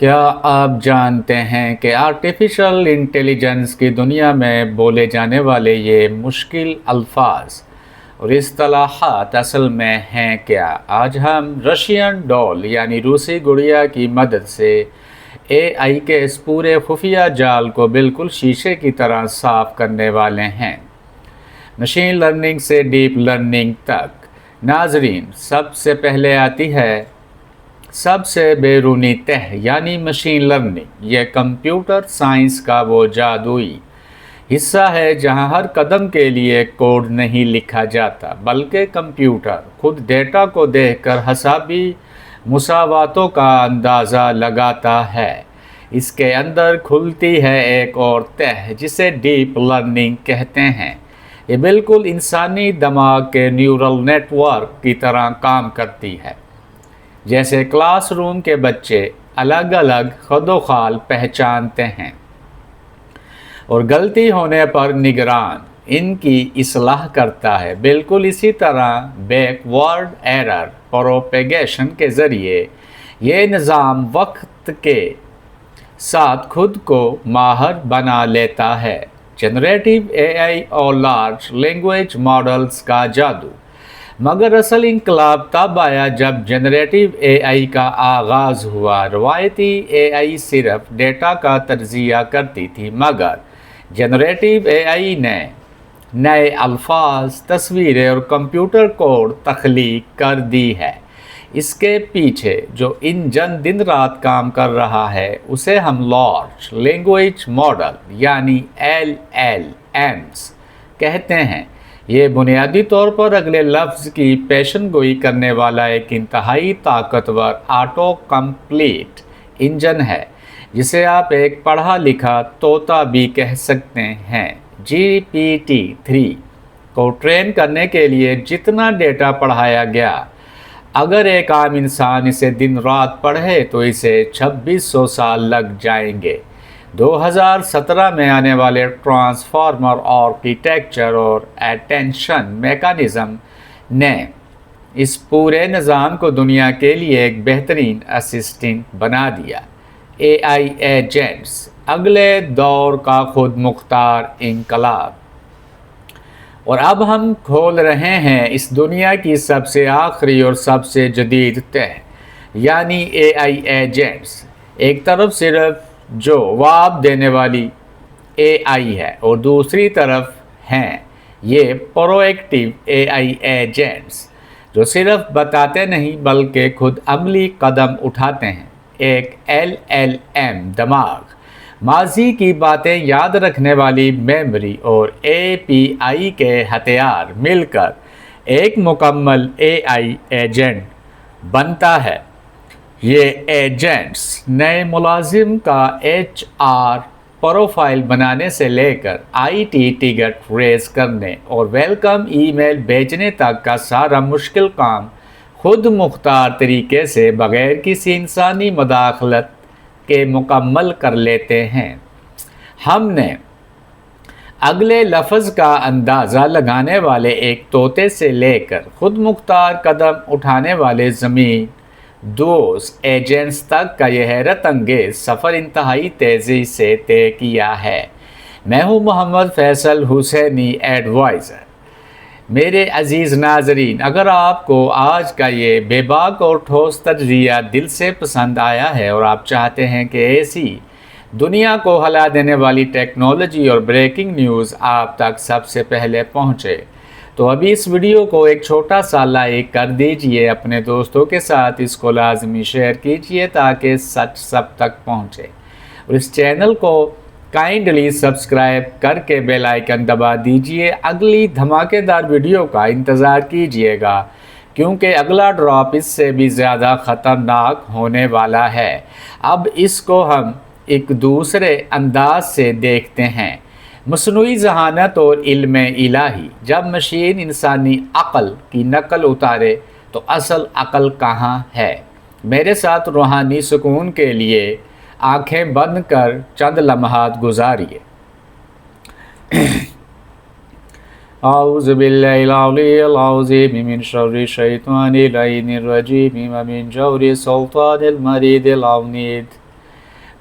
کیا آپ جانتے ہیں کہ آرٹیفیشل انٹیلیجنس کی دنیا میں بولے جانے والے یہ مشکل الفاظ اور اصطلاحات اصل میں ہیں کیا؟ آج ہم رشین ڈول یعنی روسی گڑیا کی مدد سے اے آئی کے اس پورے خفیہ جال کو بالکل شیشے کی طرح صاف کرنے والے ہیں، مشین لرننگ سے ڈیپ لرننگ تک۔ ناظرین، سب سے پہلے آتی ہے سب سے بیرونی تہ یعنی مشین لرننگ۔ یہ کمپیوٹر سائنس کا وہ جادوئی حصہ ہے جہاں ہر قدم کے لیے کوڈ نہیں لکھا جاتا، بلکہ کمپیوٹر خود ڈیٹا کو دیکھ کر حسابی مساواتوں کا اندازہ لگاتا ہے۔ اس کے اندر کھلتی ہے ایک اور تہ جسے ڈیپ لرننگ کہتے ہیں۔ یہ بالکل انسانی دماغ کے نیورل نیٹ ورک کی طرح کام کرتی ہے، جیسے کلاس روم کے بچے الگ الگ خد و خال پہچانتے ہیں اور غلطی ہونے پر نگران ان کی اصلاح کرتا ہے، بالکل اسی طرح بیک ورڈ ایرر پروپیگیشن کے ذریعے یہ نظام وقت کے ساتھ خود کو ماہر بنا لیتا ہے۔ جنریٹیو اے آئی اور لارج لینگویج ماڈلز کا جادو۔ مگر اصل انقلاب تب آیا جب جنریٹیو اے آئی کا آغاز ہوا۔ روایتی اے آئی صرف ڈیٹا کا تجزیہ کرتی تھی، مگر جنریٹیو اے آئی نے نئے الفاظ، تصویریں اور کمپیوٹر کوڈ تخلیق کر دی ہے۔ اس کے پیچھے جو انجن دن رات کام کر رہا ہے اسے ہم لارج لینگویج ماڈل یعنی LLMs کہتے ہیں۔ یہ بنیادی طور پر اگلے لفظ کی پیشن گوئی کرنے والا ایک انتہائی طاقتور آٹو کمپلیٹ انجن ہے، جسے آپ ایک پڑھا لکھا طوطا بھی کہہ سکتے ہیں۔ GPT-3 کو ٹرین کرنے کے لیے جتنا ڈیٹا پڑھایا گیا، اگر ایک عام انسان اسے دن رات پڑھے تو اسے 2600 سال لگ جائیں گے۔ 2017 میں آنے والے ٹرانسفارمر آرکیٹیکچر اور اٹینشن میکانزم نے اس پورے نظام کو دنیا کے لیے ایک بہترین اسسٹنٹ بنا دیا۔ اے آئی ایجنٹس، اگلے دور کا خود مختار انقلاب۔ اور اب ہم کھول رہے ہیں اس دنیا کی سب سے آخری اور سب سے جدید تہ یعنی اے آئی ایجنٹس۔ ایک طرف صرف جو جواب دینے والی اے آئی ہے اور دوسری طرف ہیں یہ پرو ایکٹیو اے آئی ایجنٹس جو صرف بتاتے نہیں بلکہ خود عملی قدم اٹھاتے ہیں۔ ایک LLM دماغ، ماضی کی باتیں یاد رکھنے والی میموری اور API کے ہتھیار مل کر ایک مکمل اے آئی ایجنٹ بنتا ہے۔ یہ ایجنٹس نئے ملازم کا HR پروفائل بنانے سے لے کر IT ٹکٹ ریز کرنے اور ویلکم ای میل بھیجنے تک کا سارا مشکل کام خود مختار طریقے سے بغیر کسی انسانی مداخلت کے مکمل کر لیتے ہیں۔ ہم نے اگلے لفظ کا اندازہ لگانے والے ایک طوطے سے لے کر خود مختار قدم اٹھانے والے زمین دوز ایجنٹس تک کا یہ حیرت انگیز سفر انتہائی تیزی سے طے کیا ہے۔ میں ہوں محمد فیصل حسینی، ایڈوائزر۔ میرے عزیز ناظرین، اگر آپ کو آج کا یہ بے باک اور ٹھوس تجزیہ دل سے پسند آیا ہے اور آپ چاہتے ہیں کہ ایسی دنیا کو ہلا دینے والی ٹیکنالوجی اور بریکنگ نیوز آپ تک سب سے پہلے پہنچے، تو ابھی اس ویڈیو کو ایک چھوٹا سا لائک کر دیجئے، اپنے دوستوں کے ساتھ اس کو لازمی شیئر کیجئے تاکہ سچ سب تک پہنچے، اور اس چینل کو کائنڈلی سبسکرائب کر کے بیل آئیکن دبا دیجئے۔ اگلی دھماکے دار ویڈیو کا انتظار کیجئے گا، کیونکہ اگلا ڈراپ اس سے بھی زیادہ خطرناک ہونے والا ہے۔ اب اس کو ہم ایک دوسرے انداز سے دیکھتے ہیں۔ مصنوعی ذہانت اور علم الہی۔ جب مشین انسانی عقل کی نقل اتارے تو اصل عقل کہاں ہے؟ میرے ساتھ روحانی سکون کے لیے آنکھیں بند کر چند لمحات گزاریے۔ اعوذ باللہ العلی العظیم من شر الشیطان اللعین الرجیم ومن جور سلطان المرید العنید۔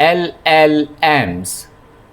LLMs,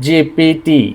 GPT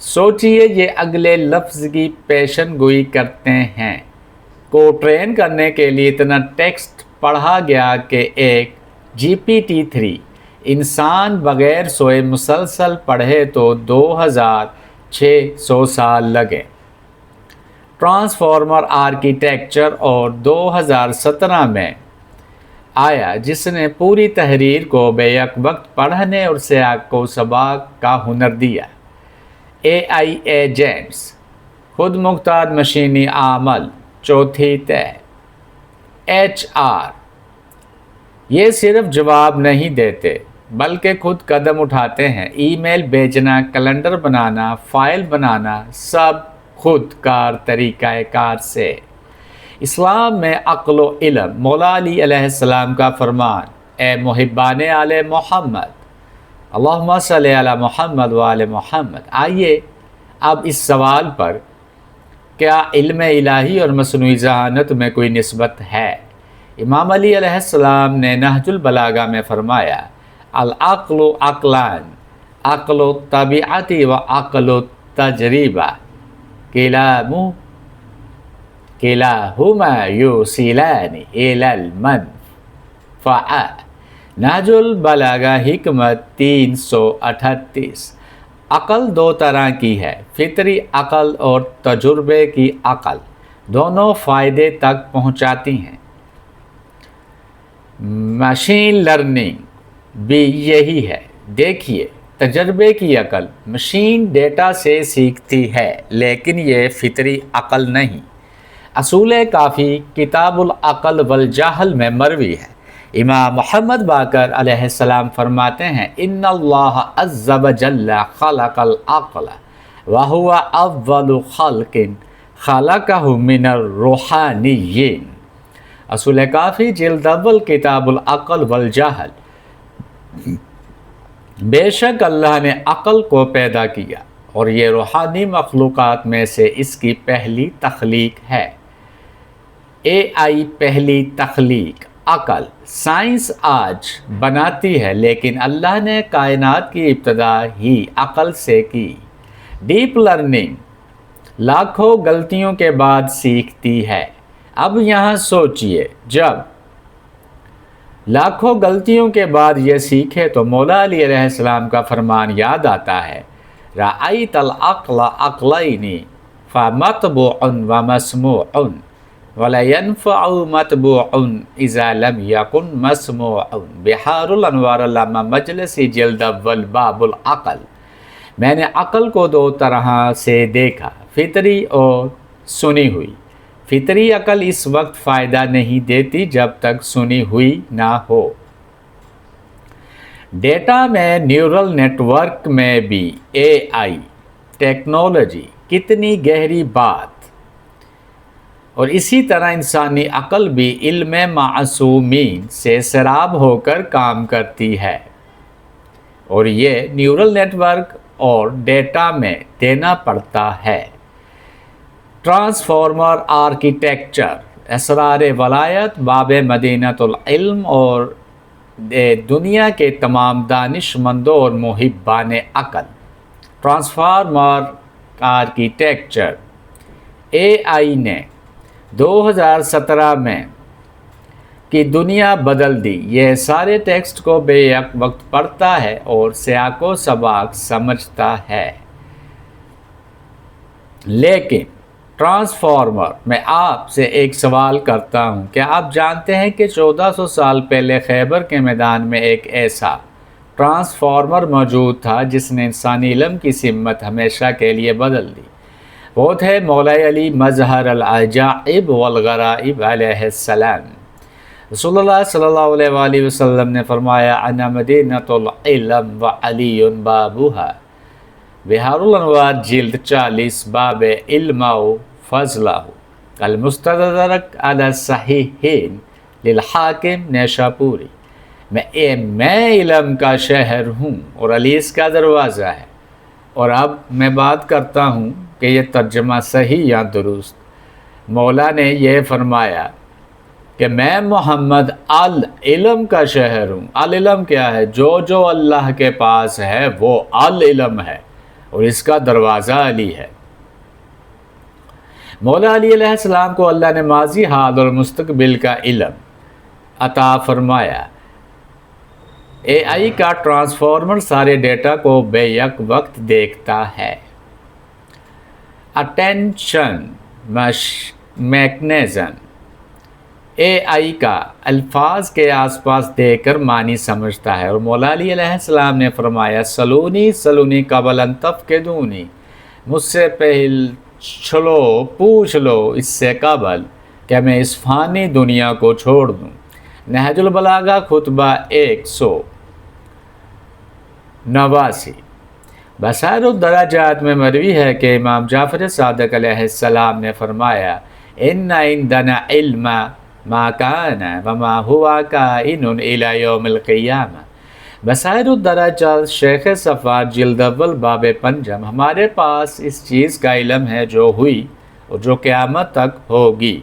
سوچئے یہ اگلے لفظ کی پیشن گوئی کرتے ہیں کو ٹرین کرنے کے لیے اتنا ٹیکسٹ پڑھا گیا کہ ایک GPT-3 انسان بغیر سوئے مسلسل پڑھے تو 2600 سال لگے۔ ٹرانسفارمر آرکیٹیکچر اور 2017 میں آیا جس نے پوری تحریر کو بیک وقت پڑھنے اور سیاق و سباق کا ہنر دیا۔ AI ایجنٹس، خود مختار مشینی عمل، چوتھی طے۔ HR، یہ صرف جواب نہیں دیتے بلکہ خود قدم اٹھاتے ہیں۔ ای میل بھیجنا، کیلنڈر بنانا، فائل بنانا، سب خود کار طریقہ کار سے۔ اسلام میں عقل و علم، مولا علی علیہ السلام کا فرمان، اے محبان آل محمد اللہم صلی علی محمد و آل محمد۔ آئیے اب اس سوال پر کیا علم الہی اور مصنوعی ذہانت میں کوئی نسبت ہے؟ امام علی علیہ السلام نے نہج البلاغہ میں فرمایا، العقل عقلان، عقل الطبیعت و عقل التجربہ، کلاہما یوصلان الی المنفعہ۔ نہج البلاغہ حکمت 338۔ عقل دو طرح کی ہے، فطری عقل اور تجربے کی عقل، دونوں فائدے تک پہنچاتی ہیں۔ مشین لرننگ بھی یہی ہے۔ دیکھیے، تجربے کی عقل، مشین ڈیٹا سے سیکھتی ہے لیکن یہ فطری عقل نہیں۔ اصول کافی کتاب العقل والجہل میں مروی ہے۔ امام محمد باقر علیہ السلام فرماتے ہیں، ان اللہ عز وجل خلق العقل وہو اول خلق خلقہ من الروحانیین۔ اصول کافی جلد اول کتاب العقل والجہل۔ بے شک اللہ نے عقل کو پیدا کیا اور یہ روحانی مخلوقات میں سے اس کی پہلی تخلیق ہے۔ AI پہلی تخلیق، عقل، سائنس آج بناتی ہے لیکن اللہ نے کائنات کی ابتدا ہی عقل سے کی۔ ڈیپ لرننگ لاکھوں غلطیوں کے بعد سیکھتی ہے۔ اب یہاں سوچئے، جب لاکھوں غلطیوں کے بعد یہ سیکھے تو مولا علی علیہ السلام کا فرمان یاد آتا ہے، رأیت العقل عقلین فمتبوع ومسموع ولا ينفع متبوع اذا لم يكن مسموع۔ بحار الانوار علامہ مجلسی جلد اول باب العقل۔ میں نے عقل کو دو طرح سے دیکھا، فطری اور سنی ہوئی۔ فطری عقل اس وقت فائدہ نہیں دیتی جب تک سنی ہوئی نہ ہو۔ ڈیٹا میں، نیورل نیٹ ورک میں بھی AI ٹیکنالوجی، کتنی گہری بات۔ اور اسی طرح انسانی عقل بھی علم معصومین سے سیراب ہو کر کام کرتی ہے، اور یہ نیورل نیٹ ورک اور ڈیٹا میں دینا پڑتا ہے۔ ٹرانسفارمر آرکیٹیکچر، اسرار ولایت، باب مدینۃ العلم اور دنیا کے تمام دانش مندوں اور محبان عقل۔ ٹرانسفارمر آرکیٹیکچر، AI نے 2017 میں کی دنیا بدل دی۔ یہ سارے ٹیکسٹ کو بے یک وقت پڑھتا ہے اور سیاق و سباق سمجھتا ہے۔ لیکن ٹرانسفارمر، میں آپ سے ایک سوال کرتا ہوں، کیا آپ جانتے ہیں کہ 1400 سال پہلے خیبر کے میدان میں ایک ایسا ٹرانسفارمر موجود تھا جس نے انسانی علم کی سمت ہمیشہ کے لیے بدل دی؟ وہ تھے مولا علی مظہر العجائب والغرائب علیہ السلام۔ رسول اللہ صلی اللہ علیہ وآلہ وسلم نے فرمایا، انا مدینۃ العلم وعلی بابوہا۔ بحار الانوار جلد 40 باب علم و فضلہ، المستدرک علی الصحیحین للحاکم نیشاپوری۔ میں علم کا شہر ہوں اور علی اس کا دروازہ ہے۔ اور اب میں بات کرتا ہوں کہ یہ ترجمہ صحیح یا درست۔ مولا نے یہ فرمایا کہ میں محمد العلم کا شہر ہوں۔ العلم کیا ہے؟ جو اللہ کے پاس ہے وہ العلم ہے۔ اور اس کا دروازہ علی ہے۔ مولا علی علیہ السلام کو اللہ نے ماضی، حال اور مستقبل کا علم عطا فرمایا۔ اے آئی کا ٹرانسفارمر سارے ڈیٹا کو بے یک وقت دیکھتا ہے۔ اٹینشن میکنزم اے آئی کا الفاظ کے آس پاس دیکھ کر معنی سمجھتا ہے، اور مولا علی علیہ السلام نے فرمایا سلونی سلونی قبل ان تفقدونی، مجھ سے پوچھ لو اس سے قبل کہ میں اس فانی دنیا کو چھوڑ دوں۔ نہج البلاغہ خطبہ 189۔ بصائر الدرجات میں مروی ہے کہ امام جعفر صادق علیہ السلام نے فرمایا ان عندنا علم ما کان وما ہوا کائن الی یوم القیامہ۔ بصائر الدرجات شیخ صفار جلد اول باب پنجم، ہمارے پاس اس چیز کا علم ہے جو ہوئی اور جو قیامت تک ہوگی۔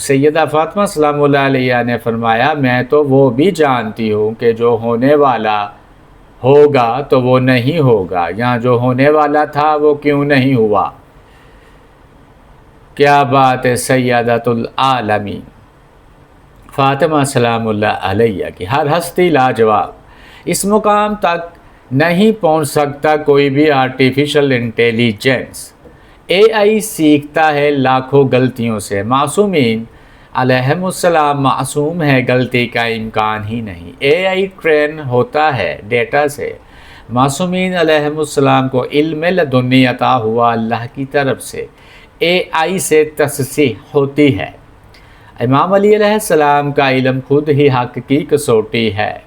سیدہ فاطمہ سلام اللہ علیہ نے فرمایا میں تو وہ بھی جانتی ہوں کہ جو ہونے والا ہوگا تو وہ نہیں ہوگا، یہاں جو ہونے والا تھا وہ کیوں نہیں ہوا۔ کیا بات ہے سیدۃ العالمین فاطمہ سلام اللہ علیہ کی، ہر ہستی لاجواب۔ اس مقام تک نہیں پہنچ سکتا کوئی بھی آرٹیفیشل انٹیلیجنس۔ اے آئی سیکھتا ہے لاکھوں غلطیوں سے، معصومین علیہم السلام معصوم ہے، غلطی کا امکان ہی نہیں۔ اے آئی ٹرین ہوتا ہے ڈیٹا سے، معصومین علیہم السلام کو علم لدنی عطا ہوا اللہ کی طرف سے، اے آئی سے تصحیح ہوتی ہے۔ امام علی علیہ السلام کا علم خود ہی حق کی کسوٹی ہے۔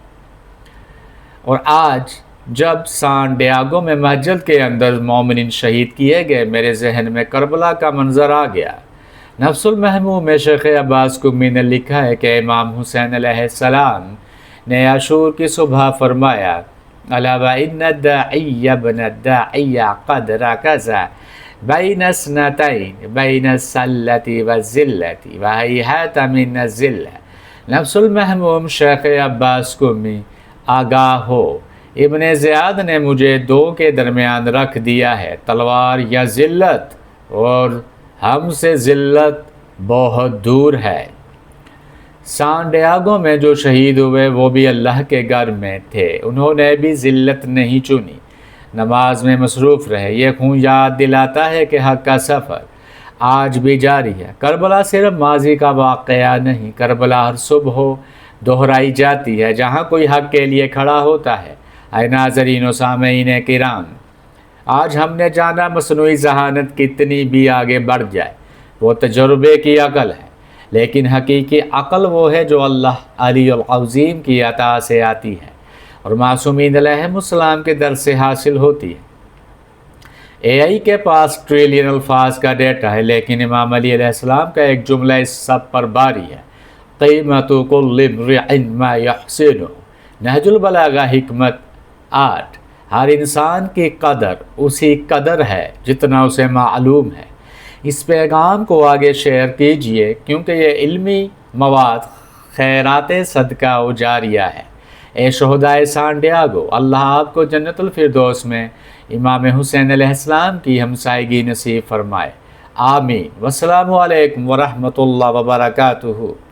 اور آج جب سان ڈیاگو میں مسجد کے اندر مومنین شہید کیے گئے، میرے ذہن میں کربلا کا منظر آ گیا۔ نفس المحموم میں شیخ عباس قمی نے لکھا ہے کہ امام حسین علیہ السلام نے عاشور کی صبح فرمایا الا وان الداعی ابن الداعی قد رکز بین اثنتین بین السلۃ والذلۃ وہیہت من الذلہ۔ نفس المحموم شیخ عباس قمی آگاہ ہو، ابن زیاد نے مجھے دو کے درمیان رکھ دیا ہے، تلوار یا ذلت، اور ہم سے ذلت بہت دور ہے۔ سان ڈیاگو میں جو شہید ہوئے وہ بھی اللہ کے گھر میں تھے، انہوں نے بھی ذلت نہیں چنی، نماز میں مصروف رہے۔ یہ خون یاد دلاتا ہے کہ حق کا سفر آج بھی جاری ہے۔ کربلا صرف ماضی کا واقعہ نہیں، کربلا ہر صبح دہرائی جاتی ہے جہاں کوئی حق کے لیے کھڑا ہوتا ہے۔ اے ناظرین و سامعین کرام، آج ہم نے جانا مصنوعی ذہانت کتنی بھی آگے بڑھ جائے وہ تجربے کی عقل ہے، لیکن حقیقی عقل وہ ہے جو اللہ علی العظیم کی عطا سے آتی ہے اور معصومین علیہم السلام کے در سے حاصل ہوتی ہے۔ اے آئی کے پاس ٹریلین الفاظ کا ڈیٹا ہے، لیکن امام علی علیہ السلام کا ایک جملہ اس سب پر باری ہے، قیمت کل امرئ ما یحسنہ۔ نہج البلاغہ حکمت 8، ہر انسان کی قدر اسی قدر ہے جتنا اسے معلوم ہے۔ اس پیغام کو آگے شیئر کیجئے کیونکہ یہ علمی مواد خیرات صدقہ و جاریہ ہے۔ اے شہدائے سان ڈیاگو، اللہ آپ کو جنت الفردوس میں امام حسین علیہ السلام کی ہمسائیگی نصیب فرمائے، آمین۔ والسلام علیکم ورحمۃ اللہ وبرکاتہ۔